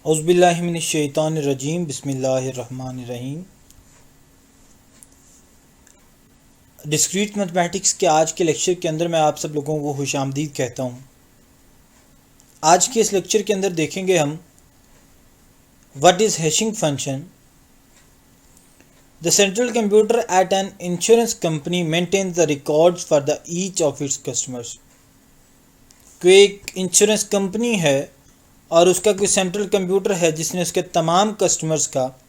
औज़ुबिल्लाहिमिनश्शैतानिर्रजीम बिस्मिल्लाहिर्रहमानिर्रहीम। Discrete mathematics के आज के लेक्चर के अंदर मैं आप सब लोगों को खुशामदीद कहता हूँ। आज के इस लेक्चर के अंदर देखेंगे हम what is hashing function. The central computer at an insurance company maintains the records for the each of its customers. कोई एक इंश्योरेंस कंपनी है और उसका कोई सेंट्रल कंप्यूटर है जिसने उसके तमाम कस्टमर्स का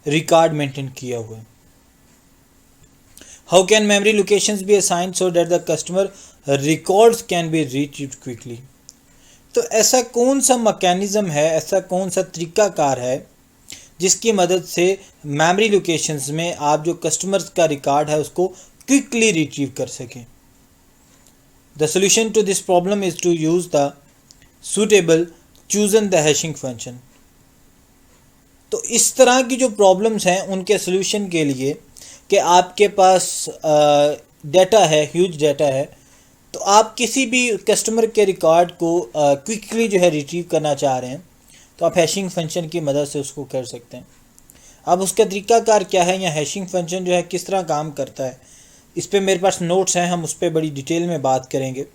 रिकॉर्ड मेंटेन किया हुआ है। How can memory locations be assigned so that the customer records can be retrieved quickly. तो ऐसा कौन सा मैकेनिज्म है, ऐसा कौन सा तरीकाकार है जिसकी मदद से मेमोरी लोकेशंस में आप जो कस्टमर्स का रिकॉर्ड है उसको क्विकली रिट्रीव कर सकें। The solution to this problem is to use the suitable chosen the hashing function। तो इस तरह की जो प्रॉब्लम्स हैं उनके सोल्यूशन के लिए कि आपके पास डाटा है, ह्यूज डाटा है, तो आप किसी भी कस्टमर के रिकॉर्ड को क्विकली जो है रिट्रीव करना चाह रहे हैं तो आप हैशिंग फंक्शन की मदद से उसको कर सकते हैं। अब उसका तरीकाकार क्या है या हैशिंग फंक्शन जो है किस तरह काम करता है, इस पर मेरे पास नोट्स हैं, हम उस पर बड़ी डिटेल में बात करेंगे।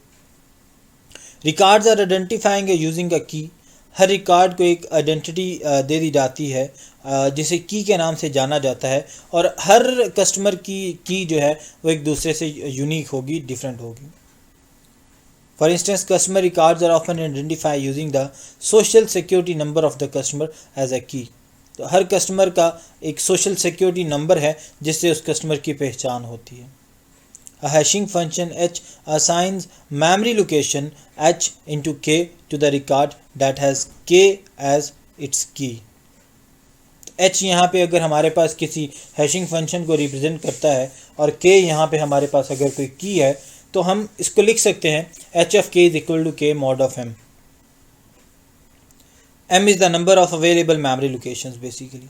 Records are identifying using a key. हर रिकॉर्ड को एक आइडेंटिटी दे दी जाती है जिसे की के नाम से जाना जाता है, और हर कस्टमर की जो है वो एक दूसरे से यूनिक होगी, डिफरेंट होगी। For instance customer records are often identify using the social security number of the customer as a key. तो हर कस्टमर का एक सोशल सिक्योरिटी नंबर है जिससे उस कस्टमर की पहचान होती है। A hashing function h assigns memory location h into k to the record that has k as its key। h यहाँ पे अगर हमारे पास किसी हैशिंग फंक्शन को रिप्रेजेंट करता है और k यहाँ पे हमारे पास अगर कोई की है तो हम इसको लिख सकते हैं h of k is equal to k mod of m। m is the number of available memory locations basically।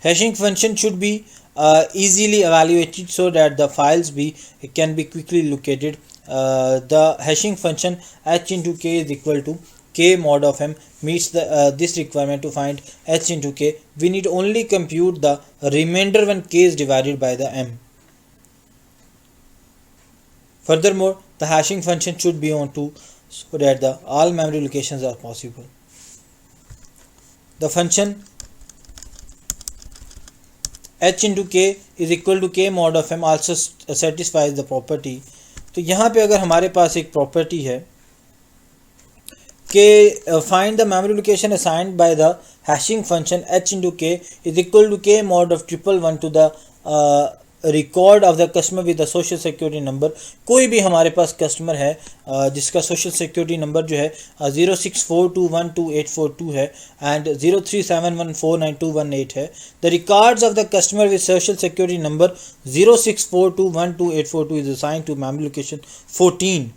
Hashing function should be easily evaluated so that the files can be quickly located। The hashing function h into k is equal to k mod of m meets this requirement to find h into k. We need only compute the remainder when k is divided by the m. Furthermore, the hashing function should be on 2 so that the all memory locations are possible. The function h into k is equal to k mod of m also satisfies the property। तो यहाँ पे अगर हमारे पास एक property है कि find the memory location assigned by the hashing function h into k is equal to k mod of 111 to the record of the customer with the social security number. कोई भी हमारे पास कस्टमर है जिसका social security number जो है 064212842 है and 037149218 है। The records of the customer with social security number 064212842 is assigned to memory location 14।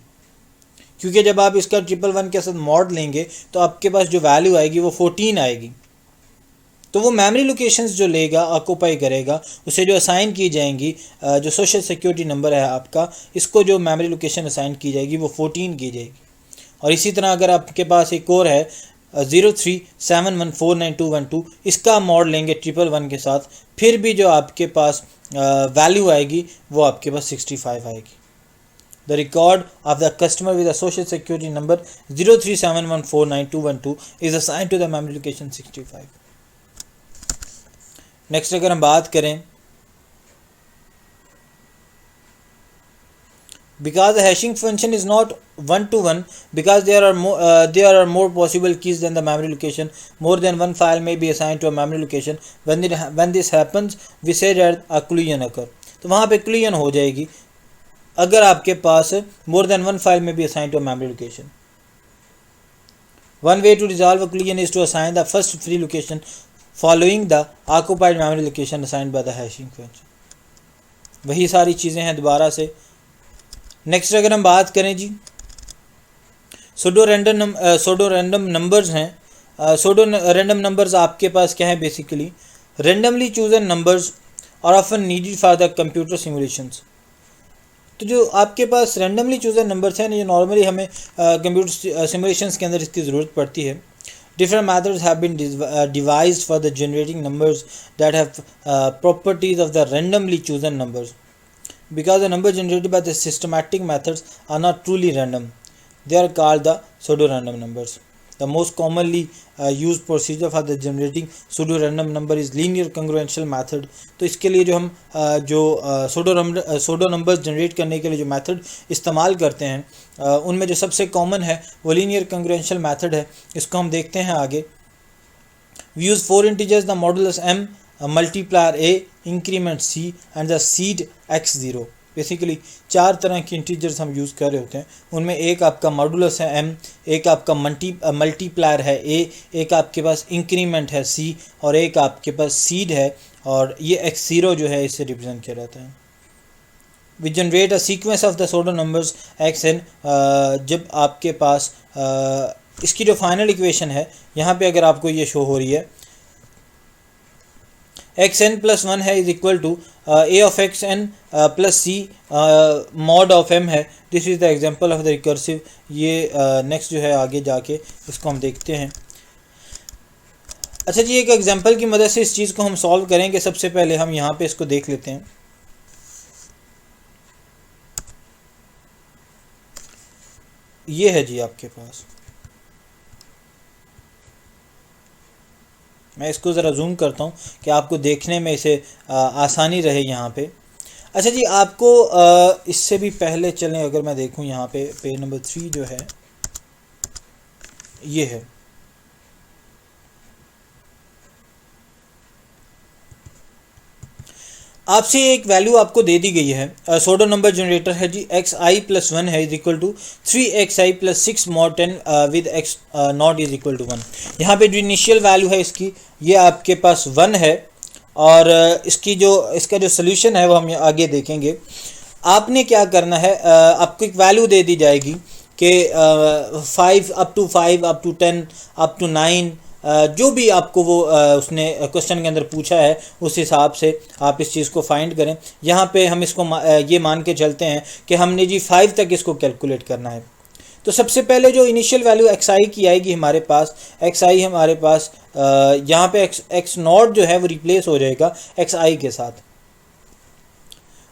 क्योंकि जब आप इसका 111 के साथ मॉड लेंगे तो आपके पास जो वैल्यू आएगी वो 14 आएगी। तो वो मेमोरी लोकेशंस जो लेगा, ऑक्यूपाई करेगा, उसे जो असाइन की जाएंगी, जो सोशल सिक्योरिटी नंबर है आपका, इसको जो मेमोरी लोकेशन असाइन की जाएगी वो 14 की जाएगी। और इसी तरह अगर आपके पास एक और है 037149212, इसका मॉड लेंगे 111 के साथ, फिर भी जो आपके पास वैल्यू आएगी वो आपके पास 65 आएगी। The record of the customer with the social security number 037149212 is assign to the memory location 65। Next अगर हम बात करें, because the hashing function is not one to one, because there are more possible keys than the memory location, more than one file may be assigned to a memory location। when this happens we say that a collision occur। तो वहाँ पे collision हो जाएगी अगर आपके पास more than one file may be assigned to a memory location। One way to resolve a collision is to assign the first free location following the occupied memory location assigned by the hashing function। वही सारी चीज़ें हैं दोबारा से। Next अगर हम बात करें जी, सूडो रैंडम नंबर्स हैं। सूडो रैंडम नंबर्स आपके पास क्या है, basically randomly chosen numbers are often needed for the computer simulations. तो जो आपके पास रैंडमली चूजन नंबर्स हैं, ये नॉर्मली हमें कंप्यूटर सिमुलेशंस के अंदर इसकी ज़रूरत पड़ती है। Different methods have been devised for the generating numbers that have properties of the randomly chosen numbers. Because the numbers generated by the systematic methods are not truly random, they are called the pseudo-random numbers. The most commonly used procedure for the generating pseudo-random number is linear congruential method. तो इसके लिए जो हम pseudo numbers generate करने के लिए जो method इस्तेमाल करते हैं उनमें जो सबसे कॉमन है वो लीनियर कंग्रुएंशियल मेथड है. इसको हम देखते हैं आगे. We use 4 integers, the modulus m, a multiplier a, increment c and the seed x0. Basically 4 तरह की इंटीजर्स हम यूज़ कर रहे होते हैं. उनमें एक आपका मॉडुलस है m, एक आपका मल्टीप्लायर है a, एक आपके पास इंक्रीमेंट है c और एक आपके पास सीड है और ये x0 जो है इससे रिप्रेजेंट किया जाता है. We generate a sequence of the pseudo numbers xn. जब आपके पास इसकी जो फाइनल इक्वेशन है यहाँ पे अगर आपको ये शो हो रही है xn प्लस 1 है is equal to a of xn plus c mod of m है. This is the example of the recursive. ये नेक्स्ट जो है आगे जाके इसको हम देखते हैं. अच्छा जी, एक एग्जांपल की मदद से इस चीज़ को हम सॉल्व करेंगे. सबसे पहले हम यहाँ पे इसको देख लेते हैं. ये है जी आपके पास, मैं इसको ज़रा जूम करता हूँ कि आपको देखने में इसे आसानी रहे यहाँ पे. अच्छा जी, आपको इससे भी पहले चलें, अगर मैं देखूँ यहाँ पे पेज नंबर 3 जो है ये है. आपसे एक वैल्यू आपको दे दी गई है. सोडो नंबर जनरेटर है जी xi प्लस 1 है is equal to 3xi plus 6 mod 10 with x not is equal to 1. यहाँ पे जो इनिशियल वैल्यू है इसकी ये आपके पास 1 है और इसका जो सोल्यूशन है वो हम आगे देखेंगे. आपने क्या करना है, आपको एक वैल्यू दे दी जाएगी कि 5 up to 5 up to 10 up to 9 जो भी आपको वो उसने क्वेश्चन के अंदर पूछा है उस हिसाब से आप इस चीज़ को फाइंड करें. यहाँ पे हम इसको ये मान के चलते हैं कि हमने जी 5 तक इसको कैलकुलेट करना है. तो सबसे पहले जो इनिशियल वैल्यू xi की आएगी हमारे पास, xi हमारे पास यहाँ पे x नॉट जो है वो रिप्लेस हो जाएगा xi के साथ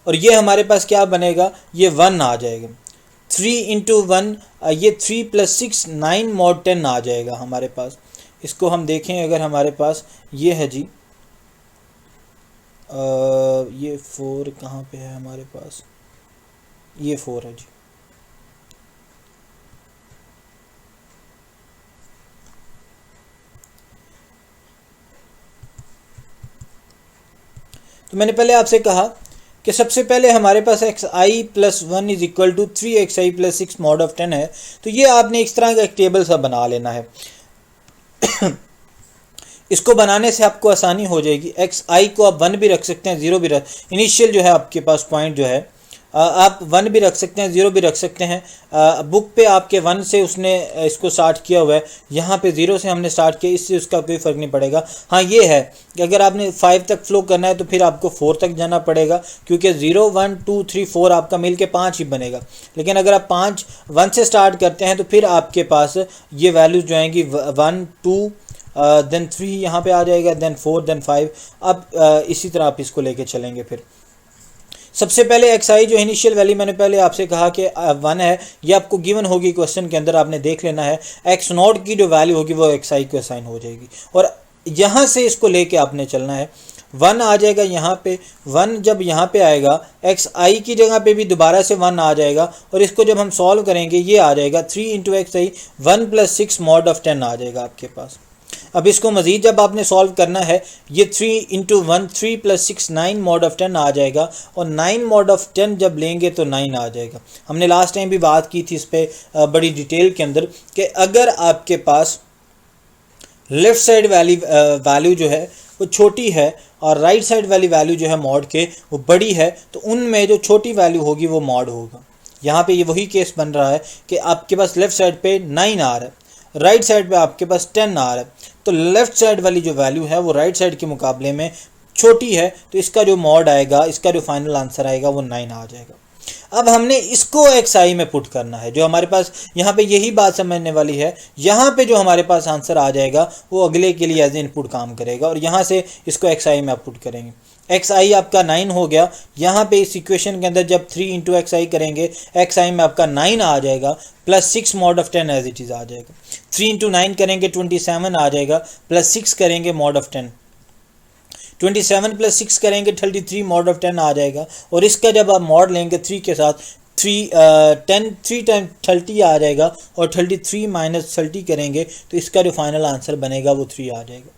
और ये हमारे पास क्या बनेगा, ये 1 आ जाएगा. 3 इंटू 1 ये 3 प्लस 6 9 mod 10 आ जाएगा हमारे पास. इसको हम देखें अगर हमारे पास ये है जी ये 4 कहाँ पे है हमारे पास, ये 4 है जी. तो मैंने पहले आपसे कहा कि सबसे पहले हमारे पास xi plus 1 is equal to 3xi plus 6 mod of 10 है. तो ये आपने इस तरह का एक टेबल सा बना लेना है. इसको बनाने से आपको आसानी हो जाएगी. xi को आप 1 भी रख सकते हैं, 0 भी रख, इनिशियल जो है आपके पास पॉइंट जो है आप 1 भी रख सकते हैं, 0 भी रख सकते हैं. बुक पे आपके 1 से उसने इसको स्टार्ट किया हुआ है, यहाँ पे 0 से हमने स्टार्ट किया, इससे उसका कोई फ़र्क नहीं पड़ेगा. हाँ ये है कि अगर आपने 5 तक फ्लो करना है तो फिर आपको 4 तक जाना पड़ेगा क्योंकि 0 1 2 3 4 आपका मिल के 5 ही बनेगा. लेकिन अगर आप 1 से स्टार्ट करते हैं तो फिर आपके पास ये वैल्यूज़ जो आएंगी 1 2 देन 3 यहाँ पे आ जाएगा, देन 4 देन 5. अब इसी तरह आप इसको लेके चलेंगे. फिर सबसे पहले xi जो इनिशियल वैल्यू मैंने पहले आपसे कहा कि 1 है, ये आपको गिवन होगी क्वेश्चन के अंदर, आपने देख लेना है. x नॉट की जो वैल्यू होगी वो xi को असाइन हो जाएगी और यहाँ से इसको लेके आपने चलना है. 1 आ जाएगा यहाँ पे, 1 जब यहाँ पे आएगा xi की जगह पे भी दोबारा से 1 आ जाएगा और इसको जब हम सॉल्व करेंगे ये आ जाएगा 3 into xi 1 plus 6 mod of 10 आ जाएगा आपके पास. अब इसको मज़ीद जब आपने सॉल्व करना है ये 3 इंटू 1 3 प्लस 6 9 मॉड ऑफ 10 आ जाएगा और 9 मॉड ऑफ 10 जब लेंगे तो 9 आ जाएगा. हमने लास्ट टाइम भी बात की थी इस पर बड़ी डिटेल के अंदर कि अगर आपके पास लेफ़्ट साइड वैल्यू जो है वो छोटी है और राइट साइड वाली वैल्यू जो है मॉड के वो बड़ी है तो उनमें जो छोटी वैल्यू होगी वो मॉड होगा. यहाँ पे ये वही केस बन रहा है कि आपके पास लेफ़्ट साइड पे 9 आ रहा है, राइट साइड पे आपके पास 10 आ रहा है. तो लेफ़्ट साइड वाली जो वैल्यू है वो राइट साइड के मुकाबले में छोटी है तो इसका जो मॉड आएगा, इसका जो फाइनल आंसर आएगा वो 9 आ जाएगा. अब हमने इसको xi में पुट करना है, जो हमारे पास यहाँ पे यही बात समझने वाली है। यहाँ पे जो हमारे पास आंसर आ जाएगा वो अगले के लिए एज इनपुट काम करेगा, और यहाँ से इसको xi में आप पुट करेंगे। xi आपका 9 हो गया। यहाँ पे इस इक्वेशन के अंदर जब 3 इंटू xi करेंगे, xi में आपका 9 आ जाएगा plus 6 mod of 10 as it is आ जाएगा। 3 इंटू 9 करेंगे 27 आ जाएगा, प्लस 6 करेंगे मॉड ऑफ 10, 27 प्लस 6 करेंगे 33 मॉड ऑफ 10 आ जाएगा। और इसका जब आप मॉड लेंगे 3 के साथ, 3 टाइम 30 आ जाएगा, और 33 माइनस 30 करेंगे तो इसका जो फाइनल आंसर बनेगा वो 3 आ जाएगा।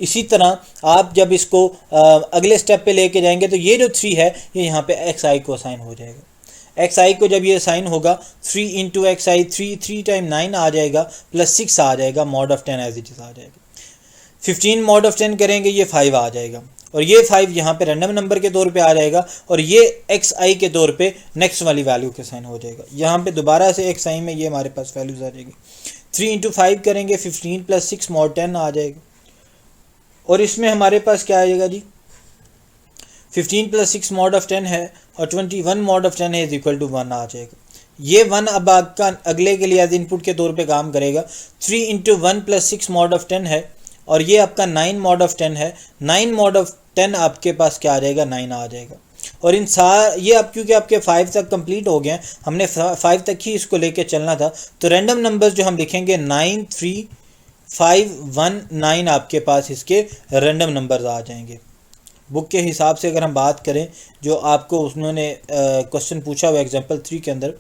इसी तरह आप जब इसको अगले स्टेप पे लेके जाएंगे तो ये जो 3 है ये यहाँ पे xi को असाइन हो जाएगा। xi को जब ये असाइन होगा 3 इंटू xi, 3 टाइम 9 आ जाएगा, प्लस 6 आ जाएगा, mod of 10 as it is आ जाएगा। 15 मॉड ऑफ 10 करेंगे, ये 5 आ जाएगा, और ये 5 यहाँ पे रैंडम नंबर के तौर पे आ जाएगा, और ये xi के तौर पे नेक्स्ट वाली वैल्यू के साइन हो जाएगा। यहाँ पे दोबारा से xi में ये हमारे पास वैल्यूज आ जाएगी। 3 इंटू 5 करेंगे 15 प्लस 6 मॉड 10 आ जाएगा, और इसमें हमारे पास क्या आएगा जी, 15 प्लस 6 मॉड ऑफ 10 है, और 21 मॉड ऑफ 10 है इज इक्वल टू 1 आ जाएगा। ये 1 अब आपका अगले के लिए एज इनपुट के तौर पे काम करेगा। 3 इंटू 1 प्लस 6 मॉड ऑफ 10 है, और ये आपका 9 मॉड ऑफ 10 है। 9 मॉड ऑफ 10 आपके पास क्या आ जाएगा, 9 आ जाएगा। और इन ये अब क्योंकि आपके 5 तक कंप्लीट हो गए हैं, हमने 5 तक ही इसको लेके चलना था, तो रैंडम नंबर्स जो हम लिखेंगे 9 3 5 1 9 आपके पास इसके रैंडम नंबर्स आ जाएंगे। बुक के हिसाब से अगर हम बात करें, जो आपको उन्होंने क्वेश्चन पूछा हुआ एग्जाम्पल 3 के अंदर,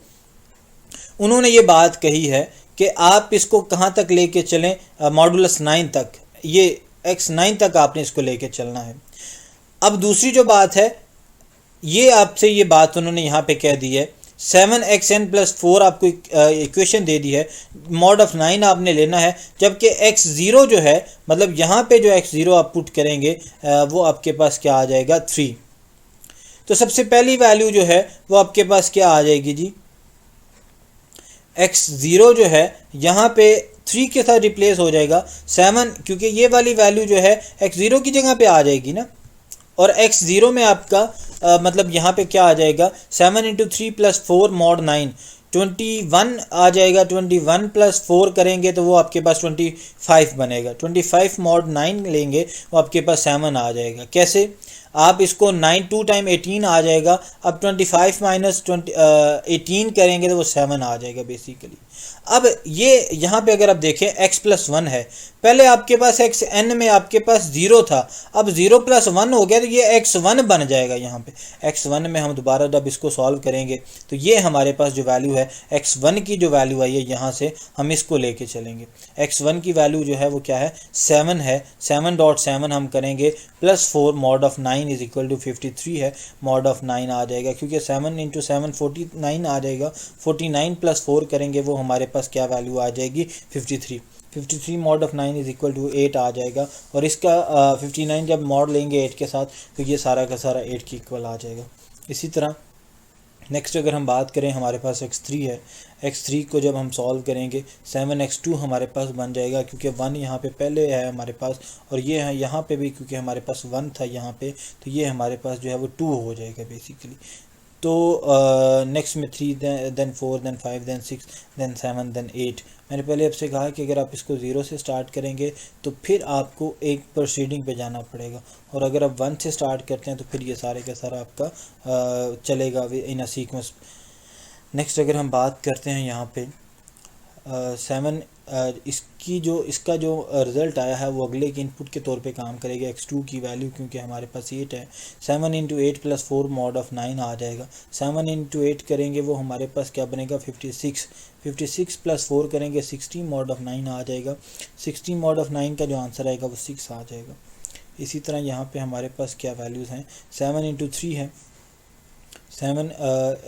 उन्होंने ये बात कही है कि आप इसको कहाँ तक लेके चलें, मॉडुलस 9 तक, ये x9 तक आपने इसको लेके चलना है। अब दूसरी जो बात है, ये आपसे ये बात उन्होंने यहाँ पे कह दी है, 7xn प्लस 4 आपको इक्वेशन दे दी है, मॉड ऑफ 9 आपने लेना है, जबकि x0 जो है, मतलब यहाँ पे जो x0 आप पुट करेंगे वो आपके पास क्या आ जाएगा, 3। तो सबसे पहली वैल्यू जो है वो आपके पास क्या आ जाएगी जी, x0 जो है यहाँ पे 3 के साथ रिप्लेस हो जाएगा 7, क्योंकि ये वाली वैल्यू जो है x0 की जगह पे आ जाएगी ना, और x0 में आपका मतलब यहाँ पे क्या आ जाएगा, 7 इंटू 3 प्लस 4 मॉड 9, 21 आ जाएगा। 21 प्लस 4 करेंगे तो वो आपके पास 25 बनेगा। 25 मॉड 9 लेंगे वो आपके पास 7 आ जाएगा। कैसे, आप इसको 9 2 टाइम 18 आ जाएगा। अब 25 माइनस 18 करेंगे तो वो 7 आ जाएगा बेसिकली। अब ये यहाँ पे अगर आप देखें x प्लस 1 है, पहले आपके पास xn में आपके पास 0 था, अब 0 प्लस 1 हो गया तो ये x1 बन जाएगा। यहाँ पे x1 में हम दोबारा जब इसको सॉल्व करेंगे तो ये हमारे पास जो वैल्यू है x1 की जो वैल्यू आई है, यहाँ से हम इसको लेके चलेंगे। x1 की वैल्यू जो है वो क्या है, 7 है। 7.7 हम करेंगे plus 4 mod of 9 is equal to 53 है, मॉड ऑफ 9 आ जाएगा, क्योंकि 7 इंटू 7 49 आ जाएगा। 49 प्लस 4 करेंगे वो हमारे पास क्या वैल्यू आ जाएगी, 53 mod of 9 is equal to 8 आ जाएगा। और इसका 59 जब मॉड लेंगे 8 के साथ तो ये सारा का सारा 8 के इक्वल आ जाएगा। इसी तरह नेक्स्ट अगर हम बात करें, हमारे पास x3 है। x3 को जब हम सॉल्व करेंगे 7x2 हमारे पास बन जाएगा, क्योंकि 1 यहाँ पे पहले है हमारे पास, और ये है यहाँ पे भी क्योंकि हमारे पास 1 था यहाँ पे, तो ये हमारे पास जो है वो 2 हो जाएगा बेसिकली। तो नेक्स्ट में 3 then 4 then 5 then 6 then 7 then 8। मैंने पहले आपसे कहा कि अगर आप इसको 0 से स्टार्ट करेंगे तो फिर आपको एक प्रोसीडिंग पे जाना पड़ेगा, और अगर आप 1 से स्टार्ट करते हैं तो फिर ये सारे का सारा आपका चलेगा इन अ सीक्वेंस। नेक्स्ट अगर हम बात करते हैं यहाँ पे 7, इसका जो रिज़ल्ट आया है वो अगले के इनपुट के तौर पे काम करेगा। x2 की वैल्यू क्योंकि हमारे पास 8 है, 7 इंटू 8 प्लस 4 मॉड ऑफ 9 आ जाएगा। 7 इंटू 8 करेंगे वो हमारे पास क्या बनेगा, 56 प्लस 4 करेंगे 60 मॉड ऑफ 9 आ जाएगा। 60 मॉड ऑफ 9 का जो आंसर आएगा वो 6 आ जाएगा। इसी तरह यहाँ पे हमारे पास क्या वैल्यूज़ हैं, 7 इंटू 3 है, 7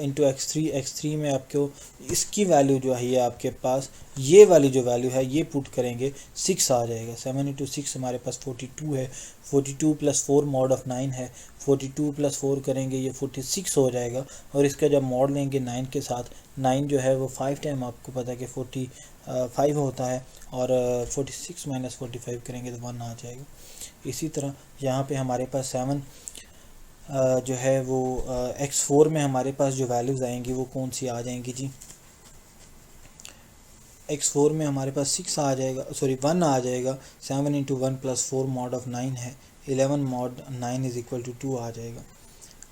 इंटू x3 में आपको इसकी वैल्यू जो है ये आपके पास ये वाली जो वैल्यू है ये पुट करेंगे 6 आ जाएगा। 7 इंटू 6 हमारे पास 42 है, 42 प्लस 4 मॉड ऑफ 9 है, 42 प्लस 4 करेंगे ये 46 हो जाएगा। और इसका जब मॉड लेंगे 9 के साथ, 9 जो है वो 5 टाइम आपको पता है कि 45 होता है, और 46 माइनस 45 करेंगे तो 1 आ जाएगा। इसी तरह यहाँ पे हमारे पास 7 जो है वो x4 में हमारे पास जो वैल्यूज़ आएंगी वो कौन सी आ जाएंगी जी। x4 में हमारे पास 6 आ जाएगा, सॉरी 1 आ जाएगा। 7 इंटू 1 प्लस 4 मॉड ऑफ 9 है, 11 मॉड 9 इज़ इक्वल टू 2 आ जाएगा।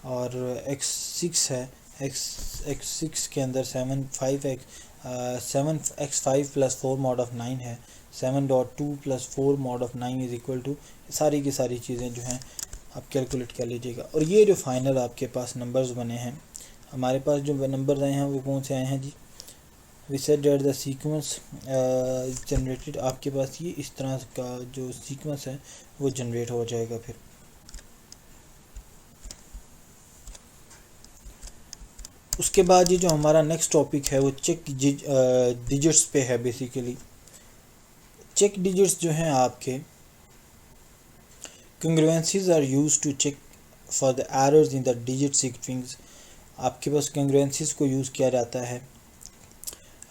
और x6 है, x6 के अंदर 7x5 प्लस 4 मॉड ऑफ 9 है, 7.2 plus 4 mod of 9 is equal to, सारी की सारी चीज़ें जो हैं आप कैलकुलेट कर लीजिएगा। और ये जो फाइनल आपके पास नंबर्स बने हैं, हमारे पास जो नंबर्स आए हैं वो कौन से आए हैं जी। We said that the sequence generated, आपके पास ये इस तरह का जो सीक्वेंस है वो जनरेट हो जाएगा। फिर उसके बाद ये जो हमारा नेक्स्ट टॉपिक है वो चेक डिजिट्स पे है। बेसिकली चेक डिजिट्स जो हैं आपके, congruencies are used to check for the errors in the digit sequence। आपके पास congruencies को यूज़ किया जाता है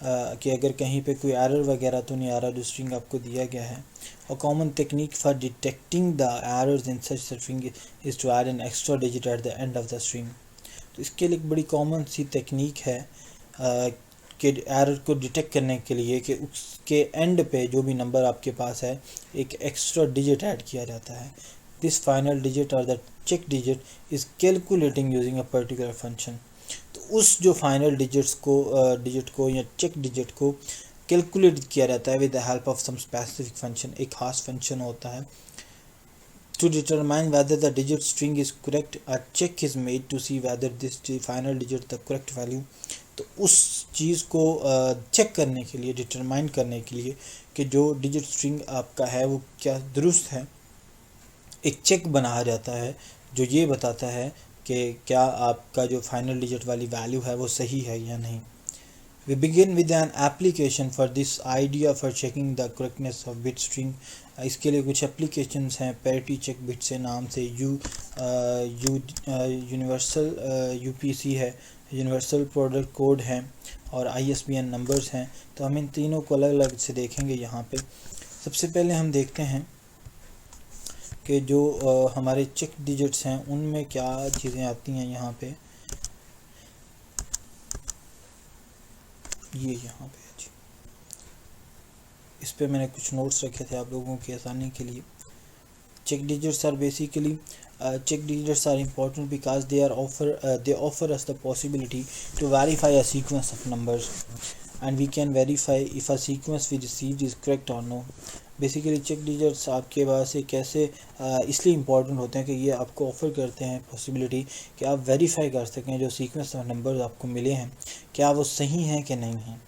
कि अगर कहीं पे कोई एरर वगैरह तो नहीं आ रहा जो स्ट्रिंग आपको दिया गया है। और common technique for detecting the errors in such string is to add an extra digit at the end of the string. तो इसके लिए एक बड़ी कॉमन सी टेक्निक है कि एरर को डिटेक्ट करने के लिए कि उसके एंड पे जो भी नंबर आपके पास है एक एक्स्ट्रा डिजिट ऐड किया जाता है। दिस फाइनल डिजिट और the check digit is calculating using a particular function. तो उस जो फाइनल डिजिट को या चेक डिजिट को कैलकुलेट किया जाता है with the help of some specific function. एक खास फंक्शन होता है। To determine whether the digit string is correct, a check is made to see whether this final digit the correct value। तो उस चीज़ को चेक करने के लिए, डिटरमाइन करने के लिए कि जो डिजिट स्ट्रिंग आपका है वो क्या दुरुस्त है, एक चेक बनाया जाता है जो ये बताता है कि क्या आपका जो फाइनल डिजिट वाली वैल्यू है वो सही है या नहीं। We begin with an application for this idea for checking the correctness of bit string। इसके लिए कुछ एप्लीकेशंस हैं। पैरिटी चेक बिट से नाम से यूनिवर्सल UPC है, यूनिवर्सल प्रोडक्ट कोड है और ISBN नंबर्स हैं। तो हम इन तीनों को अलग अलग से देखेंगे यहाँ पे। सबसे पहले हम देखते हैं कि जो हमारे चेक डिजिट्स हैं उनमें क्या चीज़ें आती हैं। यहाँ पे ये यहाँ पे जी, इस पे मैंने कुछ नोट्स रखे थे आप लोगों की आसानी के लिए। Check digits are basically check digits are important because they offer us the possibility to verify a sequence of numbers and we can verify if a sequence we received is correct or no। Basically check digits आपके पास एक ऐसे इसलिए important होते हैं कि ये आपको ऑफ़र करते हैं पॉसिबिलिटी कि आप वेरीफाई कर सकें जो सीक्वेंस ऑफ नंबर्स आपको मिले हैं क्या वो सही हैं कि नहीं हैं,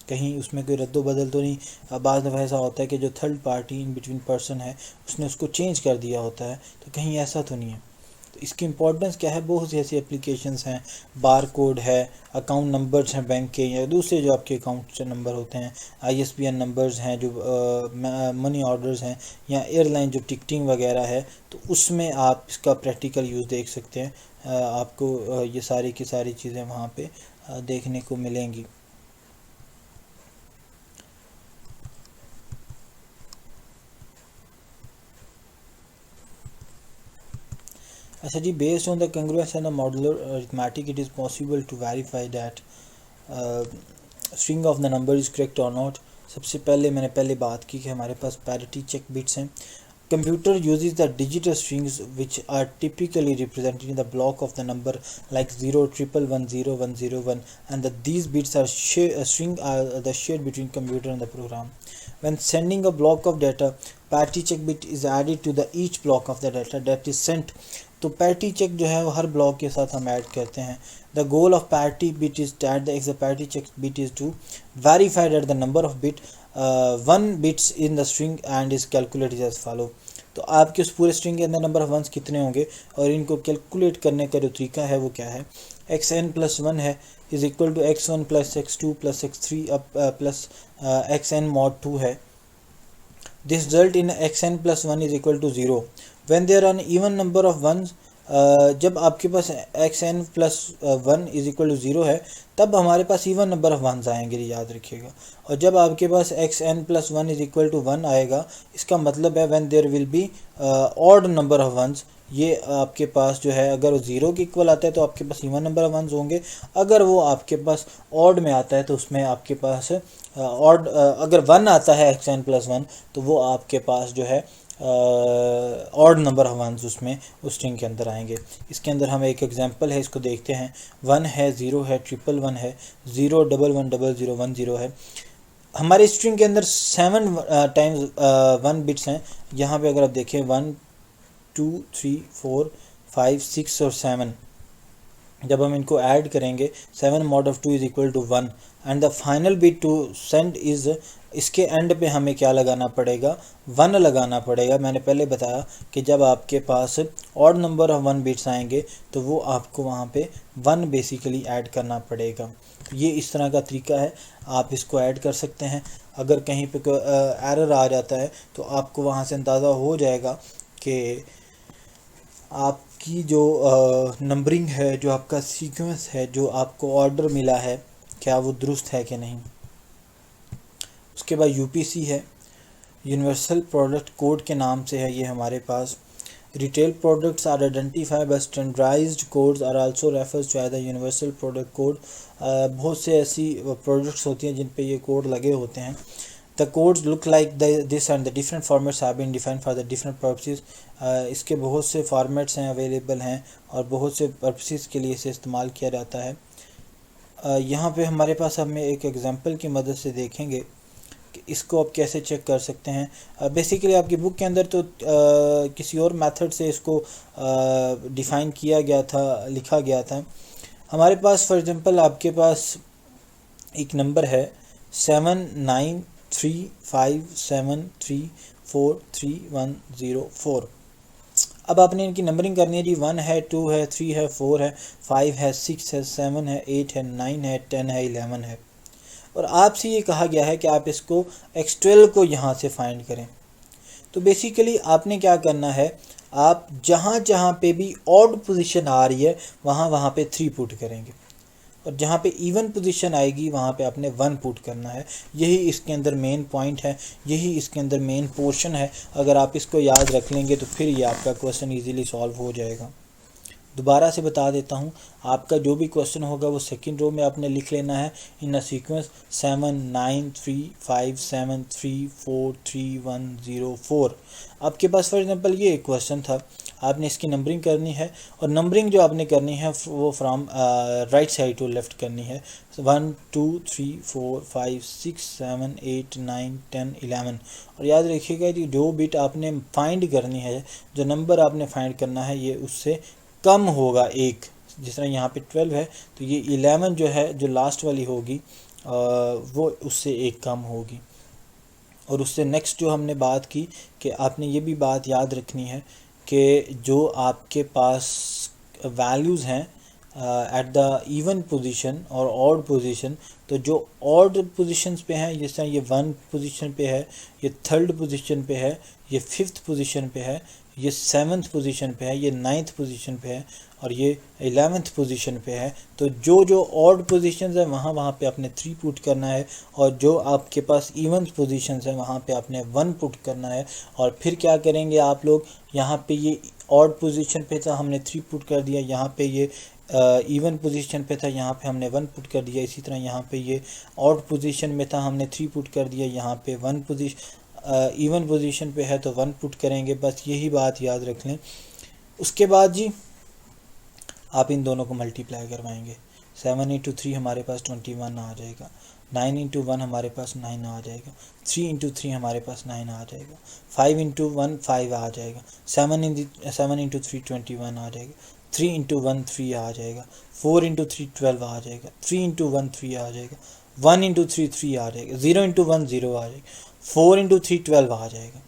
कहीं उसमें कोई रद्दो बदल तो नहीं। बाद में ऐसा होता है कि जो third party in between person है उसने उसको चेंज कर दिया होता है, तो कहीं ऐसा तो नहीं है। तो इसकी इम्पोर्टेंस क्या है, बहुत सी ऐसी एप्लीकेशंस हैं, बार कोड है, अकाउंट नंबर्स हैं बैंक के या दूसरे जो आपके अकाउंट से नंबर होते हैं, ISBN नंबर्स हैं, जो मनी ऑर्डर्स हैं या एयरलाइन जो टिकटिंग वगैरह है, तो उसमें आप इसका प्रैक्टिकल यूज़ देख सकते हैं। आपको ये सारी की सारी चीज़ें वहाँ पे देखने को मिलेंगी। अच्छा जी, based on the congruence and the modular arithmetic it is possible to verify that string of the number is correct और नॉट। सबसे पहले मैंने पहले बात की कि हमारे पास पैरिटी चेक बिट्स हैं। Computer uses the digital strings which are typically represented in the block of the number like 0, 111, 0, 101 and these bits are string are the shared between computer and the program. When sending a block of data, parity check bit is added to the each block of the data that is sent। तो parity check जो है वो हर block के साथ हम add करते हैं। The goal of parity bit is that the parity check bit is to verify that the number of bit 1 bits in the string and is calculated as follow. तो आपके उस पूरे स्ट्रिंग के अंदर नंबर ऑफ वंस कितने होंगे और इनको कैलकुलेट करने का जो तरीका है वो क्या है। xn+1 है is equal to x1 + x2 + x3 plus xn mod 2 है। This result in xn+1 is equal to 0 when there are an even number of ones जब आपके पास X N plus one is equal to zero है तब हमारे पास even number of ones आएंगे, याद रखिएगा। और जब आपके पास X N plus one is equal to one आएगा, इसका मतलब है when there will be odd number of ones, ये आपके पास जो है अगर वो ज़ीरो के इक्वल आता है तो आपके पास इवन नंबर ऑफ वंस होंगे, अगर वो आपके पास ऑड में आता है तो उसमें आपके पास ऑड, अगर वन आता है एक्स एन प्लस वन तो वो आपके पास जो है ऑड नंबर ऑफ वंस उसमें उस स्ट्रिंग के अंदर आएंगे। इसके अंदर हम एक एग्जांपल है, इसको देखते हैं। वन है, ज़ीरो है, ट्रिपल वन है, zero double one double zero one zero है। हमारे स्ट्रिंग के अंदर 7 टाइम्स 1 बिट्स हैं। यहाँ पे अगर आप देखें 1 2 3 4 5 6 और 7, जब हम इनको ऐड करेंगे 7 mod of 2 is equal to 1 and the final bit to send is, इसके एंड पे हमें क्या लगाना पड़ेगा, 1 लगाना पड़ेगा। मैंने पहले बताया कि जब आपके पास ऑड नंबर ऑफ 1 बिट्स आएंगे तो वो आपको वहाँ पे 1 बेसिकली ऐड करना पड़ेगा। ये इस तरह का तरीका है, आप इसको ऐड कर सकते हैं। अगर कहीं पे कोई एरर आ जाता है तो आपको वहाँ से अंदाज़ा हो जाएगा कि आपकी जो नंबरिंग है, जो आपका सीक्वेंस है, जो आपको ऑर्डर मिला है, क्या वो दुरुस्त है कि नहीं। उसके बाद यूपीसी है, यूनिवर्सल प्रोडक्ट कोड के नाम से है ये हमारे पास। Retail products are identified by standardised codes are also refers to as the universal product code. बहुत से ऐसी प्रोडक्ट्स होती हैं जिन पे ये कोड लगे होते हैं। The codes look like this and the different formats have been defined for the different purposes. इसके बहुत से फॉर्मेट्स हैं, अवेलेबल हैं और बहुत से पर्पसेस के लिए इसे इस्तेमाल किया जाता है। यहाँ पे हमारे पास हमें एक एग्जांपल की मदद से देखेंगे कि इसको आप कैसे चेक कर सकते हैं। बेसिकली आपकी बुक के अंदर तो किसी और मेथड से इसको डिफ़ाइन किया गया था, लिखा गया था। हमारे पास फॉर एग्जांपल आपके पास एक नंबर है 79357343104। अब आपने इनकी नंबरिंग करनी है जी। 1 है, 2 है, 3 है, 4 है, 5 है, 6 है, 7 है, 8 है, 9 है, 10 है, 11 है। और आपसे ये कहा गया है कि आप इसको x12 को यहाँ से फाइंड करें। तो बेसिकली आपने क्या करना है, आप जहाँ जहाँ पे भी ऑड पोजीशन आ रही है वहाँ पे 3 पुट करेंगे और जहाँ पे इवन पोजीशन आएगी वहाँ पे आपने 1 पुट करना है। यही इसके अंदर मेन पॉइंट है, यही इसके अंदर मेन पोर्शन है। अगर आप इसको याद रख लेंगे तो फिर ये आपका क्वेश्चन इजीली सॉल्व हो जाएगा। दोबारा से बता देता हूँ, आपका जो भी क्वेश्चन होगा वो सेकंड रो में आपने लिख लेना है इन अ सीक्वेंस 7 9 3 5 7 3 4 3 1 0 4। आपके पास फॉर एग्जांपल ये एक क्वेश्चन था, आपने इसकी नंबरिंग करनी है और नंबरिंग जो आपने करनी है वो from right side to left करनी है। 1 2 3 4 5 6 7 8 9 10 11। और याद रखिएगा कि जो बिट आपने फाइंड करनी है, जो नंबर आपने फाइंड करना है, ये उससे कम होगा एक। जिस तरह यहाँ पे 12 है तो ये 11 जो है, जो लास्ट वाली होगी वो उससे एक कम होगी। और उससे नेक्स्ट जो हमने बात की कि आपने ये भी बात याद रखनी है कि जो आपके पास वैल्यूज़ हैं एट द इवन पोजीशन और ऑड पोजीशन, तो जो ऑड पोजीशंस पे हैं, जिस तरह ये 1 पोजीशन पे है, ये 3rd पोजीशन पे है, ये 5th पोजीशन पे है, ये 7th पोजीशन पे है, ये 9th पोजीशन पे है और ये 11th पोजीशन पे है। तो जो जो ऑड पोजीशंस है वहाँ पे आपने 3 पुट करना है और जो आपके पास इवन पोजीशंस है वहाँ पे आपने 1 पुट करना है। और फिर क्या करेंगे आप लोग, यहाँ पे ये ऑड पोजीशन पे था, हमने 3 पुट कर दिया। यहाँ पे ये इवन पोजीशन पे था, यहाँ पे हमने 1 पुट कर दिया। इसी तरह यहाँ पे ये ऑड पोजीशन में था, हमने 3 पुट कर दिया। यहाँ पे 1 पोजीशन इवन पोजीशन पे है तो 1 पुट करेंगे। बस यही बात याद रख लें। उसके बाद जी आप इन दोनों को मल्टीप्लाई करवाएंगे। 7 इंटू 3 हमारे पास 21 आ जाएगा। 9 इंटू 1 हमारे पास 9 आ जाएगा। 3 इंटू 3 हमारे पास 9 आ जाएगा। 5 इंटू 1 5 आ जाएगा। 7 इंटू 3 21 आ जाएगा। 3 इंटू 1 3 आ जाएगा। 4 इंटू 3 12 आ जाएगा। 3 इंटू 1 3 आ जाएगा। 1 इंटू 3 3 आ जाएगा। 0 इंटू 1 0 आ जाएगा। 4 इंटू 3 12 आ जाएगा।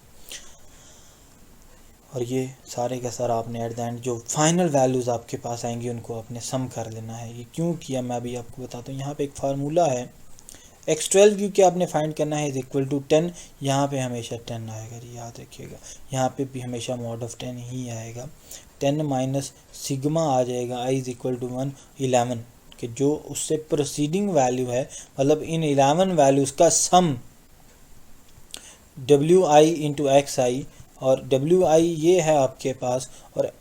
और ये सारे का सारा आपने एट द एंड जो फाइनल वैल्यूज़ आपके पास आएंगी उनको आपने सम कर लेना है। ये क्यों किया मैं अभी आपको बताता हूँ। यहाँ पे एक फार्मूला है x12 क्योंकि आपने फाइंड करना है इज इक्वल टू 10, यहाँ पे हमेशा 10 आएगा जी, याद रखिएगा, यहाँ पे भी हमेशा मॉड ऑफ 10 ही आएगा। 10 माइनस सिग्मा आ जाएगा i इज इक्वल टू 1 11 कि जो उससे प्रोसीडिंग वैल्यू है, मतलब इन 11 वैल्यूज़ का सम wi इंटू एक्स आई, और wi ये है आपके पास, और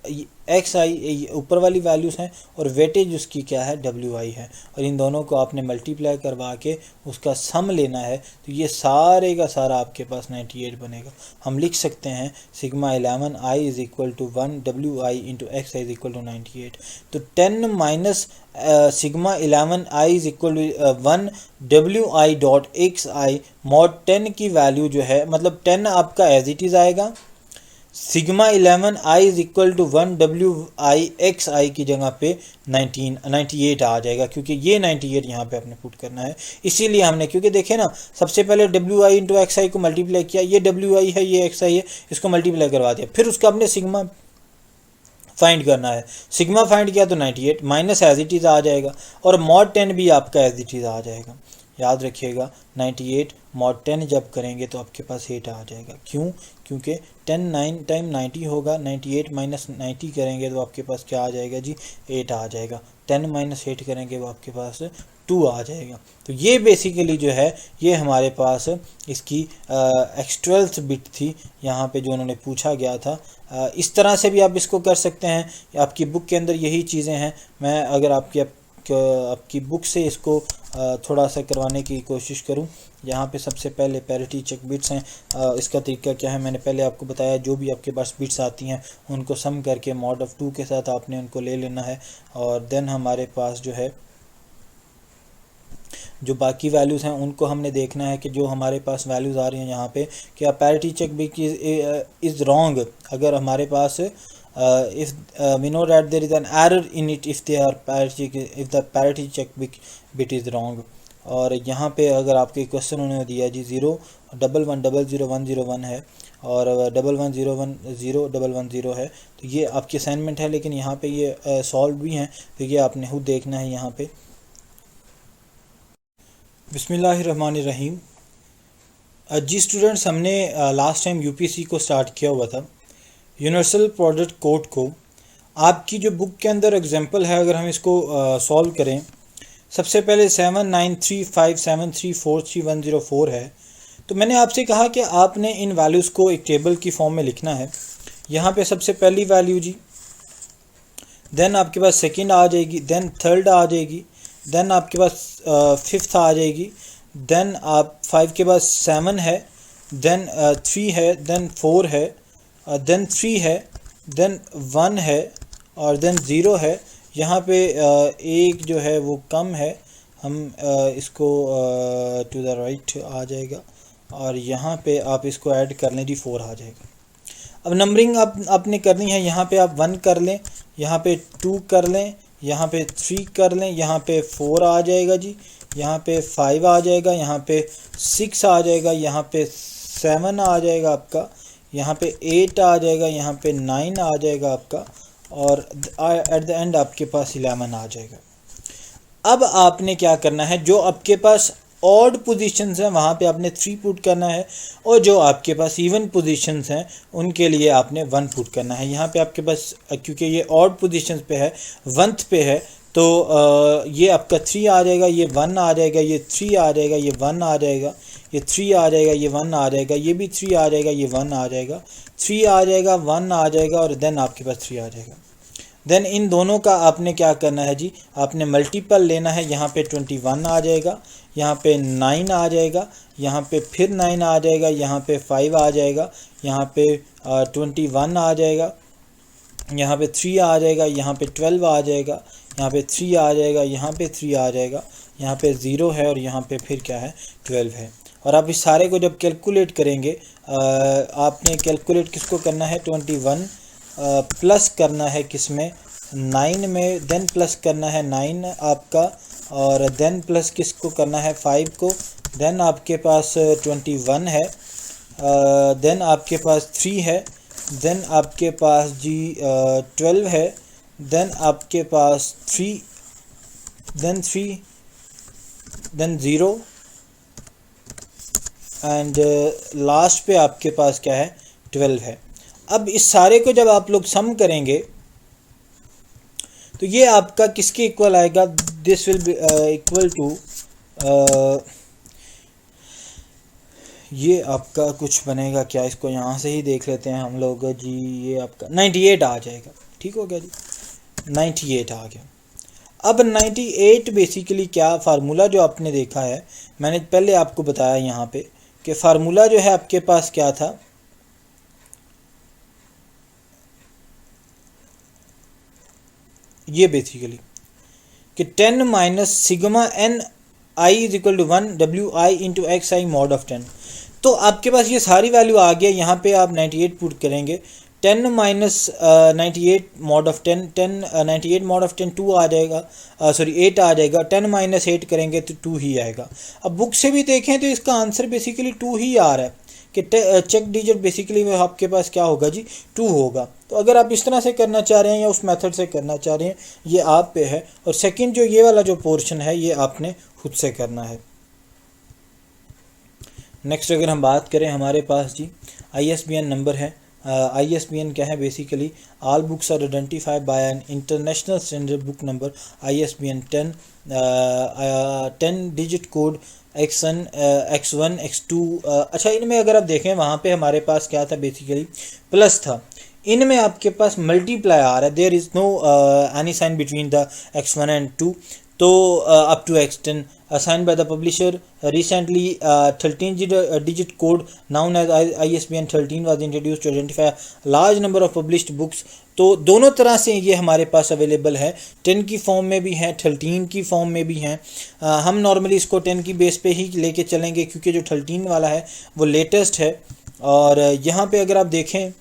एक्स आई ऊपर वाली वैल्यूज़ हैं, और वेटेज उसकी क्या है wi है, और इन दोनों को आपने मल्टीप्लाई करवा के उसका सम लेना है, तो ये सारे का सारा आपके पास 98 बनेगा। हम लिख सकते हैं sigma 11 i is equal to 1 wi into x I is equal to 98। तो 10 minus sigma 11 i is equal to 1 wi dot x I mod 10 की वैल्यू जो है, मतलब 10 आपका एज इट इज़ आएगा, sigma 11 i is equal to 1 wi X I की जगह पे 98 आ जाएगा, क्योंकि ये 98 यहाँ पे आपने पुट करना है। इसीलिए हमने, क्योंकि देखे ना, सबसे पहले wi इंटू एक्स आई को मल्टीप्लाई किया, ये wi है ये एक्स आई है, इसको मल्टीप्लाई करवा दिया, फिर उसका आपने सिग्मा फाइंड करना है। सिग्मा फाइंड किया तो 98 माइनस एज इट इज़ आ जाएगा, और मॉड 10 भी आपका एज इट इज़ आ जाएगा। याद रखिएगा 98 मॉड 10 जब करेंगे तो आपके पास 8 आ जाएगा। क्यों? क्योंकि 10 9 टाइम 90 होगा, 98 माइनस 90 करेंगे तो आपके पास क्या आ जाएगा जी, 8 आ जाएगा। 10 माइनस 8 करेंगे तो आपके पास 2 आ जाएगा। तो ये बेसिकली जो है ये हमारे पास इसकी x12 बिट थी यहाँ पे जो उन्होंने पूछा गया था। इस तरह से भी आप इसको कर सकते हैं, आपकी बुक के अंदर यही चीज़ें हैं। मैं अगर आपकी बुक से इसको थोड़ा सा करवाने की कोशिश करूं, यहाँ पे सबसे पहले पैरिटी चेक बिट्स हैं। इसका तरीका क्या है मैंने पहले आपको बताया, जो भी आपके पास बिट्स आती हैं उनको सम करके मॉड ऑफ 2 के साथ आपने उनको ले लेना है, और देन हमारे पास जो है जो बाकी वैल्यूज़ हैं उनको हमने देखना है कि जो हमारे पास वैल्यूज़ आ रही हैं यहाँ पे, क्या parity check bit is wrong. अगर हमारे पास if we know that there is an error in it if the parity check bit is wrong। और यहाँ पे अगर आपके क्वेश्चन उन्होंने दिया जी 011000101 है और 11010110 है, तो ये आपकी असाइनमेंट है, लेकिन यहाँ पे ये सॉल्व भी हैं, तो ये आपने खुद देखना है। यहाँ पे बिस्मिल्लाहिर्रहमानिर्रहीम। जी स्टूडेंट्स, हमने लास्ट टाइम यूपीएससी को स्टार्ट किया हुआ था यूनिवर्सल प्रोडक्ट कोड को। आपकी जो बुक के अंदर एग्जांपल है, अगर हम इसको सॉल्व करें, सबसे पहले 793573433104 है। तो मैंने आपसे कहा कि आपने इन वैल्यूज़ को एक टेबल की फॉर्म में लिखना है। यहाँ पे सबसे पहली वैल्यू जी, देन आपके पास सेकंड आ जाएगी, देन थर्ड आ जाएगी, देन आपके पास फिफ्थ आ जाएगी, देन आप 5 के बाद 7 है, देन 3 है, देन 4 है, देन 3 है, देन 1 है, और देन 0 है। यहाँ पे एक जो है वो कम है, हम इसको टू द राइट आ जाएगा, और यहाँ पे आप इसको ऐड कर लें जी 4 आ जाएगा। अब नंबरिंग आपने करनी है, यहाँ पे आप 1 कर लें, यहाँ पे 2 कर लें, यहाँ पे 3 कर लें, यहाँ पे 4 आ जाएगा जी, यहाँ पे 5 आ जाएगा, यहाँ पे 6 आ जाएगा, यहाँ पे 7 आ जाएगा आपका, यहाँ पे 8 आ जाएगा, यहाँ पे 9 आ जाएगा आपका, और एट द एंड आपके पास 11 आ जाएगा। अब आपने क्या करना है, जो आपके पास ऑड पोजीशंस हैं वहाँ पे आपने 3 पुट करना है, और जो आपके पास इवन पोजीशंस हैं उनके लिए आपने 1 पुट करना है। यहाँ पे आपके पास क्योंकि ये ऑड पोजीशंस पे है, 1th पे है, तो ये आपका 3 आ जाएगा, ये 1 आ जाएगा, ये 3 आ जाएगा, ये 1 आ जाएगा, ये 3 आ जाएगा, ये 1 आ जाएगा, ये भी 3 आ जाएगा, ये 1 आ जाएगा, 3 आ जाएगा, 1 आ जाएगा, और देन आपके पास 3 आ जाएगा। देन इन दोनों का आपने क्या करना है जी, आपने मल्टीपल लेना है। यहाँ पे 21 आ जाएगा, यहाँ पे 9 आ जाएगा, यहाँ पे फिर 9 आ जाएगा, यहाँ पे 5 आ जाएगा, यहाँ पे 21 आ जाएगा, यहाँ पे 3 आ जाएगा, यहाँ पे 12 आ जाएगा, यहाँ पे 3 आ जाएगा, यहाँ पे 3 आ जाएगा, यहाँ पे 0 है, और यहाँ पे फिर क्या है 12 है। और आप इस सारे को जब कैलकुलेट करेंगे, आपने कैलकुलेट किसको करना है, 21 प्लस करना है किसमें, 9 में, देन प्लस करना है 9 आपका, और देन प्लस किसको करना है 5 को, देन आपके पास 21 है, देन आपके पास 3 है, देन आपके पास जी 12 है, देन आपके पास 3, देन 0, एंड लास्ट पे आपके पास क्या है 12 है। अब इस सारे को जब आप लोग सम करेंगे तो ये आपका किसके इक्वल आएगा, this will be equal to ये आपका कुछ बनेगा क्या, इसको यहाँ से ही देख लेते हैं हम लोग जी, ये आपका 98 आ जाएगा। ठीक हो गया जी, 98 आ गया। अब 98 बेसिकली क्या फार्मूला जो आपने देखा है, मैंने पहले आपको बताया यहाँ पे कि फार्मूला जो है आपके पास क्या था, ये बेसिकली कि 10 minus sigma n i is equal to 1 डब्ल्यू i into x I mod of 10। तो आपके पास ये सारी वैल्यू आ गया, यहाँ पे आप 98 पुट करेंगे, 10 minus 98 mod of 10, 98 mod of 10 2 आ जाएगा, सॉरी 8 आ जाएगा, 10 माइनस 8 करेंगे तो 2 ही आएगा। अब बुक से भी देखें तो इसका आंसर बेसिकली 2 ही आ रहा है कि चेक डिजिट बेसिकली आपके पास क्या होगा जी 2 होगा। तो अगर आप इस तरह से करना चाह रहे हैं या उस मेथड से करना चाह रहे हैं, ये आप पे है। और सेकंड जो ये वाला जो पोर्शन है ये आपने खुद से करना है। नेक्स्ट अगर हम बात करें, हमारे पास जी ISBN नंबर है। ISBN क्या है, basically all books are identified by an international standard book number ISBN 10 digit code X1 X2। अच्छा, इनमें अगर आप देखें वहाँ पे हमारे पास क्या था, बेसिकली प्लस था, इनमें आपके पास मल्टीप्लाई आ रहा है, there is no any sign between the X1 and 2। तो up to X10 assigned by the publisher recently 13 digit code known as ISBN 13 was introduced to identify a large number of published books। तो दोनों तरह से ये हमारे पास available है, 10 की form में भी है, 13 की फॉर्म में भी हैं। हम नॉर्मली इसको 10 की बेस पे ही लेके चलेंगे क्योंकि जो 13 वाला है वो लेटेस्ट है। और यहाँ पे अगर आप देखें,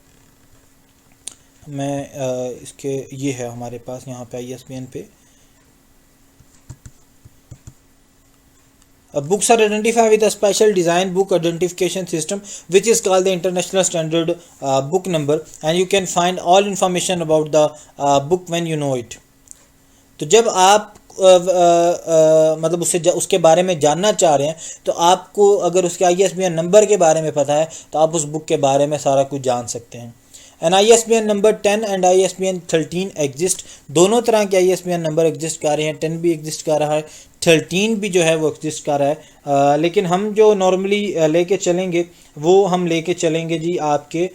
मैं इसके ये है हमारे पास यहाँ पे ISBN पे books are identified with a special design book identification system which is called the international standard book number, and you can find all information about the book when you know it। तो जब आप मतलब उसके बारे में जानना चाह रहे हैं तो आपको अगर उसके ISBN नंबर के बारे में पता है तो आप उस बुक के बारे में सारा कुछ जान सकते हैं। And ISBN number 10 and ISBN 13 exist, दोनों तरह के ISBN नंबर एग्जिस्ट कर रहे हैं, 10 भी एग्जिस्ट कर रहा है, 13 भी जो है वो एग्जिस्ट कर रहा है। लेकिन हम जो नॉर्मली लेके चलेंगे वो हम लेके चलेंगे जी आपके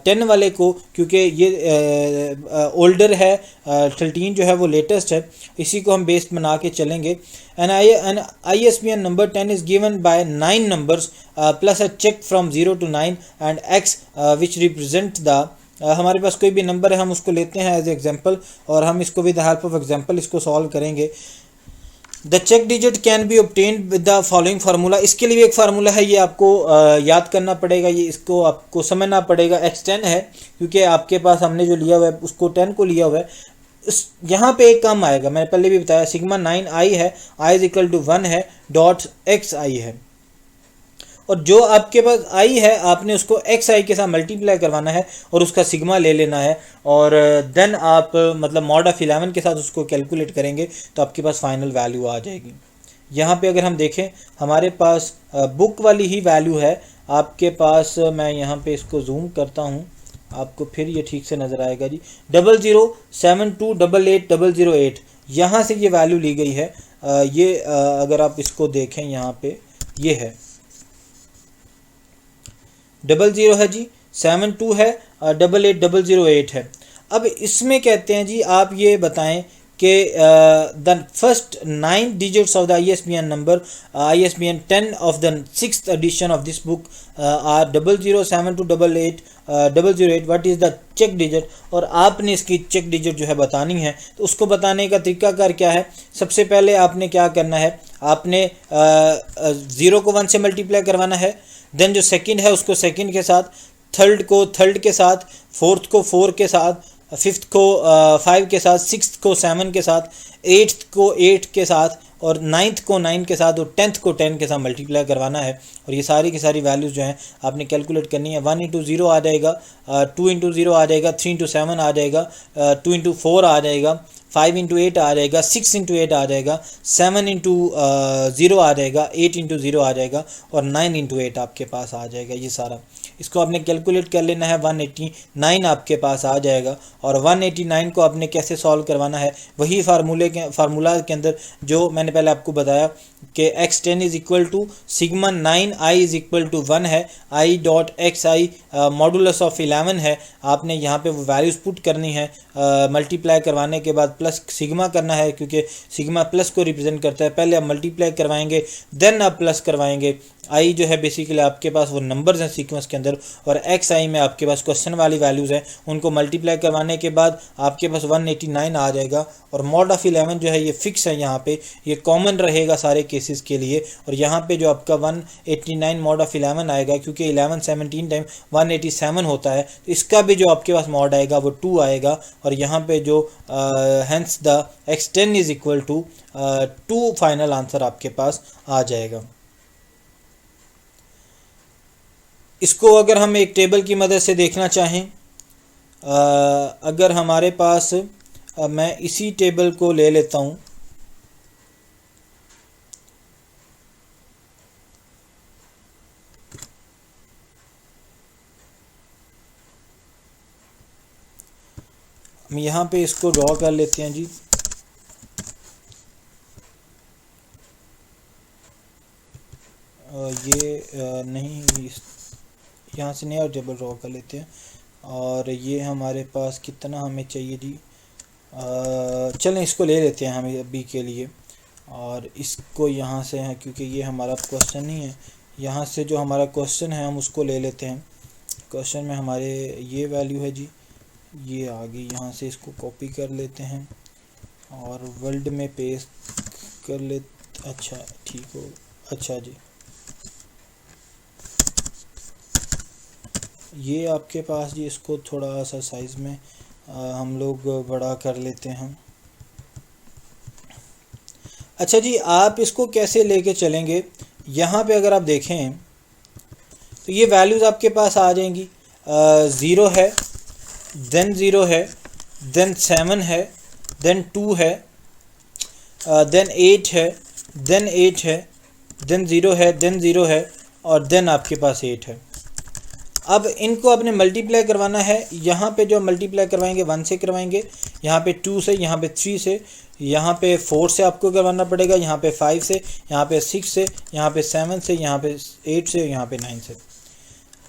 10 वाले को, क्योंकि ये ओल्डर है, 13 जो है वो लेटेस्ट है, इसी को हम बेस बना के चलेंगे। And ISBN number 10 is given by 9 numbers plus a check from 0 to 9 and X which represent the हमारे पास कोई भी नंबर है हम उसको लेते हैं एज एग्जाम्पल, और हम इसको with the help of example इसको सॉल्व करेंगे। The check digit can be obtained with the following formula. इसके लिए एक फार्मूला है, ये आपको याद करना पड़ेगा, ये इसको आपको समझना पड़ेगा। X10 है क्योंकि आपके पास हमने जो लिया हुआ है उसको 10 को लिया हुआ है। इस यहाँ पे एक कम आएगा, मैंने पहले भी बताया, सिग्मा 9i है, i इज इक्वल टू 1 है, डॉट xi है, और जो आपके पास i है आपने उसको xi के साथ मल्टीप्लाई करवाना है और उसका सिग्मा ले लेना है, और देन आप मतलब मॉड ऑफ 11 के साथ उसको कैलकुलेट करेंगे तो आपके पास फाइनल वैल्यू आ जाएगी। यहाँ पे अगर हम देखें हमारे पास बुक वाली ही वैल्यू है आपके पास, मैं यहाँ पे इसको जूम करता हूँ आपको फिर ये ठीक से नज़र आएगा जी, 0072880008 यहाँ से ये वैल्यू ली गई है। ये अगर आप इसको देखें यहाँ पे ये है 00 है जी, 72 है, 88008 है। अब इसमें कहते हैं जी आप ये बताएं कि the first 9 digits of the ISBN number ISBN 10 of the 6th edition of this book are 0072880008। What is the check digit, और आपने इसकी चेक डिजिट जो है बतानी है। तो उसको बताने का तरीकाकार क्या है, सबसे पहले आपने क्या करना है, आपने 0 को 1 से मल्टीप्लाई करवाना है, देन जो सेकंड है उसको सेकंड के साथ, थर्ड को थर्ड के साथ, फोर्थ को 4 के साथ, फिफ्थ को 5 के साथ, सिक्स्थ को 7 के साथ, एट्थ को 8 के साथ, और 9th को 9 के साथ और 10th को 10 के साथ मल्टीप्लाई करवाना है। और ये सारी की सारी वैल्यूज़ जो हैं आपने कैलकुलेट करनी है। 1 इंटू 0 आ जाएगा, 2 इंटू 0 आ जाएगा, 3 इंटू 7 आ जाएगा, 2 इंटू 4 आ जाएगा, 5 इंटू 8 आ जाएगा, 6 इंटू 8 आ जाएगा, 7 इंटू 0 आ जाएगा, 8 इंटू 0 आ जाएगा और 9 इंटू 8 आपके पास आ जाएगा। ये सारा इसको आपने कैलकुलेट कर लेना है, 189 आपके पास आ जाएगा। और 189 को आपने कैसे सॉल्व करवाना है, वही फार्मूला के अंदर जो मैंने पहले आपको बताया कि x10 is equal to sigma 9i is equal to 1 है, i dot x i modulus of 11 है। आपने यहाँ पे वो वैल्यूज़ पुट करनी है, मल्टीप्लाई करवाने के बाद प्लस सिग्मा करना है क्योंकि सिग्मा प्लस को रिप्रेजेंट करता है। पहले आप मल्टीप्लाई करवाएंगे देन आप प्लस करवाएंगे। आई जो है बेसिकली आपके पास वो नंबर्स हैं सीक्वेंस के अंदर, और एक्स आई में आपके पास क्वेश्चन वाली वैल्यूज़ हैं, उनको मल्टीप्लाई करवाने के बाद आपके पास 189 आ जाएगा। और मॉड ऑफ 11 जो है ये फिक्स है, यहाँ पे ये कॉमन रहेगा सारे केसेस के लिए। और यहाँ पे जो आपका 189 मॉड ऑफ 11 आएगा, क्योंकि 11 17 टाइम 187 होता है, तो इसका भी जो आपके पास मॉड आएगा वो 2 आएगा। और यहाँ पे जो hence the x10 is equal to 2 final answer आपके पास आ जाएगा। इसको अगर हम एक टेबल की मदद से देखना चाहें, अगर हमारे पास मैं इसी टेबल को ले लेता हूँ, हम यहाँ पे इसको ड्रॉ कर लेते हैं जी। ये नहीं, यहाँ से नया टेबल ड्रॉ कर लेते हैं। और ये हमारे पास कितना हमें चाहिए जी, चलें इसको ले लेते हैं हमें अभी के लिए। और इसको यहाँ से है, क्योंकि ये हमारा क्वेश्चन नहीं है, यहाँ से जो हमारा क्वेश्चन है हम उसको ले लेते हैं। क्वेश्चन में हमारे ये वैल्यू है जी, ये आ गई। यहाँ से इसको कॉपी कर लेते हैं और वर्ल्ड में पेस्ट कर ले। अच्छा ठीक हो, अच्छा जी, ये आपके पास जी, इसको थोड़ा सा साइज़ में हम लोग बड़ा कर लेते हैं। अच्छा जी, आप इसको कैसे लेके चलेंगे, यहाँ पे अगर आप देखें तो ये वैल्यूज़ आपके पास आ जाएंगी। 0 है, देन 0 है, देन 7 है, देन 2 है, देन 8 है, देन 8 है, देन 0 है, देन 0 है और देन आपके पास 8 है। अब इनको आपने मल्टीप्लाई करवाना है। यहाँ पे जो मल्टीप्लाई करवाएंगे 1 से करवाएंगे, यहाँ पे 2 से, यहाँ पे 3 से, यहाँ पे 4 से आपको करवाना पड़ेगा, यहाँ पे 5 से, यहाँ पे 6 से, यहाँ पे 7 से, यहाँ पे 8 से, यहाँ पे 9 से।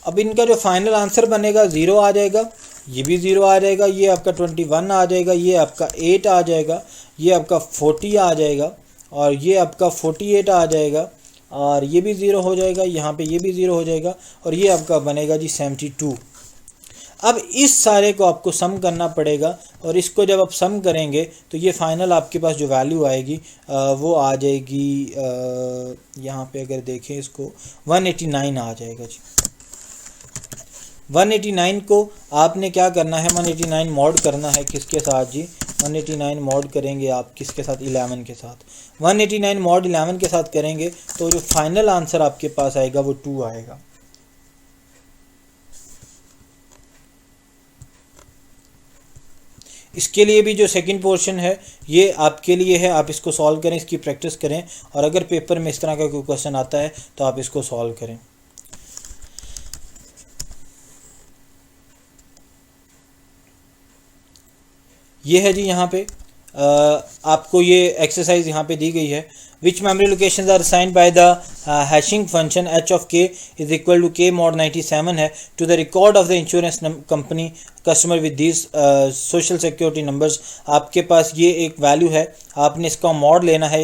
अब इनका जो फाइनल आंसर बनेगा 0 आ जाएगा, ये भी 0 आ जाएगा, ये आपका 21 आ जाएगा, ये आपका 8 आ जाएगा, ये आपका 40 आ जाएगा और ये आपका 48 आ जाएगा और ये भी 0 हो जाएगा, यहाँ पे ये भी 0 हो जाएगा और ये आपका बनेगा जी 72। अब इस सारे को आपको सम करना पड़ेगा और इसको जब आप सम करेंगे तो ये फाइनल आपके पास जो वैल्यू आएगी वो आ जाएगी, यहाँ पे अगर देखें इसको 189 आ जाएगा जी। 189 को आपने क्या करना है, 189 मॉड करना है किसके साथ जी, 189 मॉड करेंगे आप किसके साथ, 11 के साथ। 189 मॉड 11 के साथ करेंगे तो जो फाइनल आंसर आपके पास आएगा वो 2 आएगा। इसके लिए भी जो सेकंड पोर्शन है ये आपके लिए है, आप इसको सॉल्व करें, इसकी प्रैक्टिस करें और अगर पेपर में इस तरह का कोई क्वेश्चन आता है तो आप इसको सॉल्व करें। ये है जी, यहाँ पे आपको ये एक्सरसाइज यहाँ पे दी गई है। Which memory locations are assigned by the hashing function h of k is equal to k mod 97 है to the record of the insurance company customer with this social security numbers. आपके पास ये एक वैल्यू है, आपने इसका mod लेना है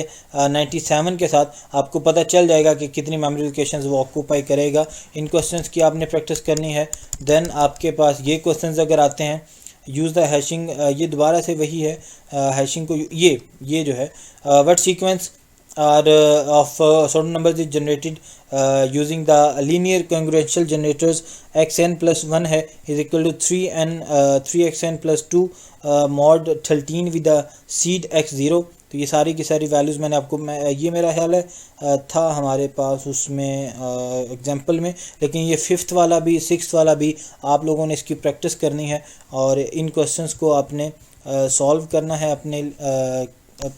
97 के साथ, आपको पता चल जाएगा कि कितनी मेमोरी लोकेशंस वो ऑक्यूपाई करेगा। इन क्वेश्चंस की आपने प्रैक्टिस करनी है। देन आपके पास ये क्वेश्चंस अगर आते हैं, यूज़ द हैशिंग, ये दोबारा से वही है हैशिंग को, ये जो है what sequence are of certain numbers is generated using the linear congruential generators xn + 1 है is equal to 3xn + 2 mod 13 with the seed x0। तो ये सारी की सारी वैल्यूज़ मैंने आपको ये मेरा ख्याल है था हमारे पास उसमें एग्जांपल में, लेकिन ये 5th वाला भी 6th वाला भी आप लोगों ने इसकी प्रैक्टिस करनी है और इन क्वेश्चंस को आपने सॉल्व करना है अपने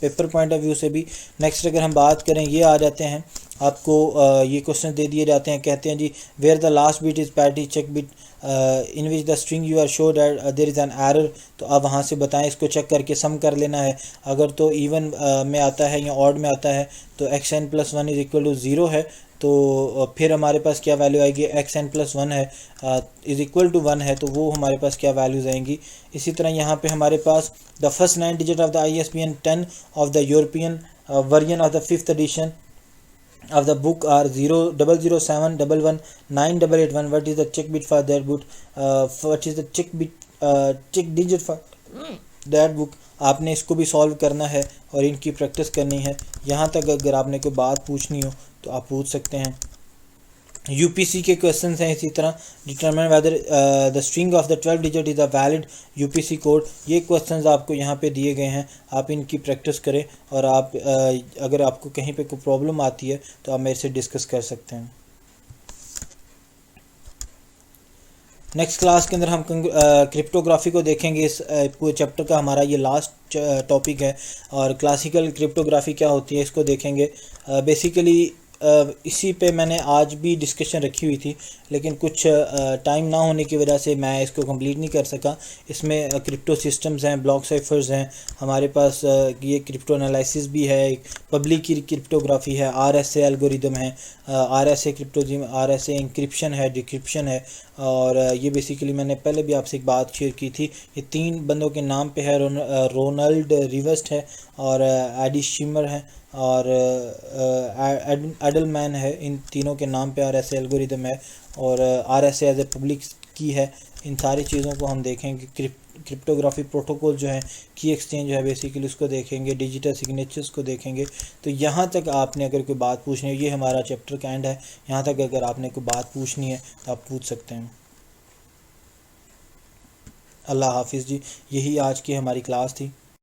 पेपर पॉइंट ऑफ व्यू से भी। नेक्स्ट अगर हम बात करें, ये आ जाते हैं आपको ये क्वेश्चन दे दिए जाते हैं, कहते हैं जी where the last bit is parity check bit in which the string you are show that there is an error. तो आप वहाँ से बताएं, इसको चेक करके सम कर लेना है। अगर तो इवन में आता है या ऑड में आता है तो xn+1 इज़ इक्वल टू 0 है, तो फिर हमारे पास क्या वैल्यू आएगी, xn+1 है इज़ इक्वल टू 1 है, तो वो हमारे पास क्या वैल्यूज़ आएंगी। इसी तरह यहाँ पे हमारे पास the first 9 digit of the ISBN 10 of the European version of the 5th edition of the book are 00071119881. What is the check bit for that book? What is the check digit for that book? आपने इसको भी solve करना है और इनकी practice करनी है। यहाँ तक अगर आपने कोई बात पूछनी हो तो आप पूछ सकते हैं। यूपीसी के क्वेश्चंस हैं इसी तरह, determine whether the string of the 12 digit is a valid UPC code. ये क्वेश्चंस आपको यहाँ पे दिए गए हैं, आप इनकी प्रैक्टिस करें और आप अगर आपको कहीं पे कोई प्रॉब्लम आती है तो आप मेरे से डिस्कस कर सकते हैं। नेक्स्ट क्लास के अंदर हम क्रिप्टोग्राफी को देखेंगे। इस पूरे चैप्टर का हमारा ये लास्ट टॉपिक है और क्लासिकल क्रिप्टोग्राफी क्या होती है इसको देखेंगे। बेसिकली इसी पे मैंने आज भी डिस्कशन रखी हुई थी, लेकिन कुछ टाइम ना होने की वजह से मैं इसको कंप्लीट नहीं कर सका। इसमें क्रिप्टो सिस्टम्स हैं, ब्लॉक साइफर्स हैं, हमारे पास ये क्रिप्टो एनालिसिस भी है, एक पब्लिक की क्रिप्टोग्राफी है, RSA एल्गोरिदम है, RSA RSA इंक्रिप्शन है, डिक्रिप्शन है। और ये बेसिकली मैंने पहले भी आपसे एक बात शेयर की थी। ये 3 बंदों के नाम पे है, रोनाल्ड रिवर्स्ट है और एडी शिमर है और एडलमैन है। इन तीनों के नाम पे RSA एल्गोरिदम है और RSA एज ए पब्लिक की है। इन सारी चीज़ों को हम देखेंगे। क्रिप्टोग्राफी प्रोटोकॉल जो है, की एक्सचेंज जो है बेसिकली उसको देखेंगे, डिजिटल सिग्नेचर्स को देखेंगे। तो यहाँ तक आपने अगर कोई बात पूछनी है, ये हमारा चैप्टर का एंड है। यहाँ तक अगर आपने कोई बात पूछनी है तो आप पूछ सकते हैं। अल्लाह हाफिज़ जी, यही आज की हमारी क्लास थी।